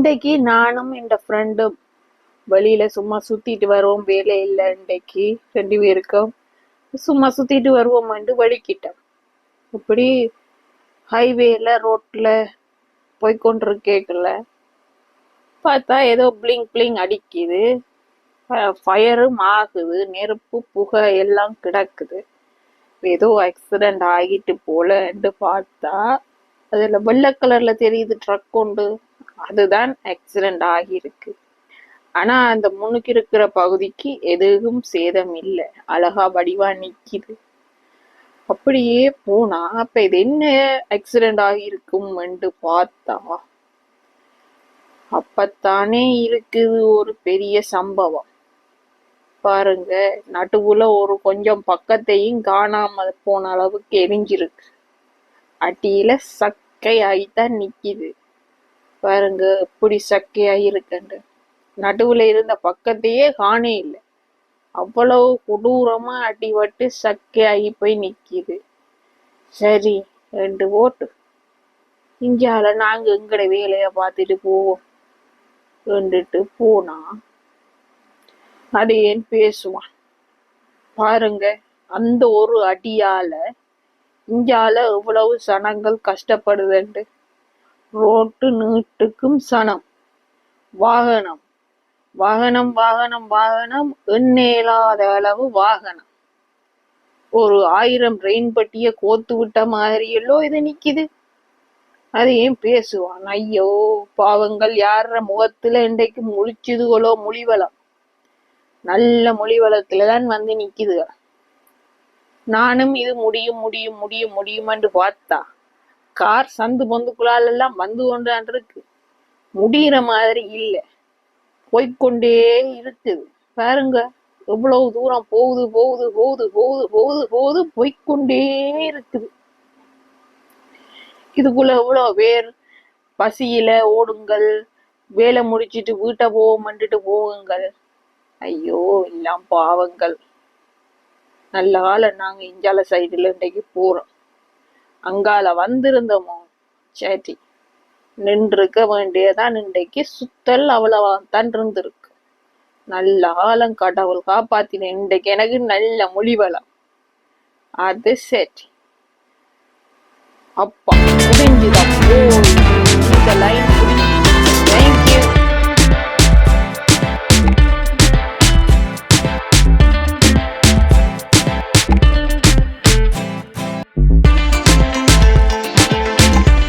இன்றைக்கு நானும் என் ஃப்ரெண்டும் வெளியில சும்மா சுத்திட்டு வருவோம், வேலை இல்லை இன்றைக்கு 2 பேருக்கும். சும்மா சுத்திட்டு வருவோம்ட்டு வலிக்கிட்டோம். இப்படி ஹைவேல ரோட்ல போய்கொண்டிருக்கேக்கல பார்த்தா ஏதோ பிளிங் பிளிங் அடிக்குது, ஃபயரும் ஆகுது, நெருப்பு புகை எல்லாம் கிடக்குது. ஏதோ ஆக்சிடென்ட் ஆகிட்டு போலன்னு பார்த்தா அதுல வெள்ளை கலர்ல தெரியுது ட்ரக் கொண்டு, அதுதான் ஆக்சிடென்ட் ஆகியிருக்கு. ஆனா அந்த முன்னுக்கு இருக்கிற பகுதிக்கு எதுவும் சேதம் இல்லை, அழகா வடிவா நிக்குது. அப்படியே போனா அப்ப இது என்ன ஆக்சிடென்ட் ஆகியிருக்கும் என்று பார்த்தா அப்பத்தானே இருக்குது ஒரு பெரிய சம்பவம். பாருங்க, நடுவுல ஒரு கொஞ்சம் பக்கத்தையும் காணாம போன அளவுக்கு எரிஞ்சிருக்கு. அடியில சக்கையாயித்தான் நிக்குது. பாருங்க எப்படி சக்கையாயிருக்குண்டு. நடுவுல இருந்த பக்கத்தையே காணே இல்லை, அவ்வளவு கொடூரமா அடிபட்டு சக்கையாகி போய் நிக்குது. சரி 2 ஓட்டு இஞ்சால நாங்க எங்கட வேலைய பார்த்துட்டு போவோம் என்றுட்டு போனா அது ஏன் பேசுவான். பாருங்க, அந்த ஒரு அடியால இஞ்சால எவ்வளவு சனங்கள் கஷ்டப்படுதுண்டு. ரோட்டு நீட்டுக்கும் சனம், வாகனம் வாகனம் வாகனம் வாகனம், எண்ணெயில்லாத அளவு வாகனம். ஒரு 1000 ரெயின் பட்டிய கோத்து விட்ட மாதிரியெல்லோ இது நிக்குது. அது ஏன் பேசுவான். ஐயோ பாவங்கள், யார முகத்துல இன்றைக்கு முழிச்சுதுகளோ மொழிவளம். நல்ல மொழிவளத்துலதான் வந்து நிக்குதுக. நானும் இது முடியும் முடியும் முடியும் முடியுமென்று பார்த்தா கார் சந்து பொந்துக்குள்ளால் எல்லாம் வந்து கொண்டான் இருக்கு. முடிகிற மாதிரி இல்லை, போய்கொண்டே இருக்குது. பாருங்க எவ்வளவு தூரம் போகுது போகுது போகுது போகுது போகுது போகுது போய்கொண்டே இருக்குது. இதுக்குள்ள எவ்வளவு பேர் பசியில ஓடுங்கள், வேலை முடிச்சிட்டு வீட்டை போவோம்ட்டு போகுங்கள். ஐயோ எல்லாம் பாவங்கள். நல்ல கால நாங்க இஞ்சால சைடுல இன்றைக்கு போறோம். அங்கால வந்திருந்தோமோ சரி, நின்றுக்க வேண்டியதான். இன்றைக்கு சுத்தல் அவ்வளவாதான் இருந்திருக்கு. நல்ல காலம், கடவுள் காப்பாத்தின. இன்றைக்கு எனக்கு நல்ல மொழிவளம். அது சரி, அப்பா முடிஞ்சுதான். இந்த லைன்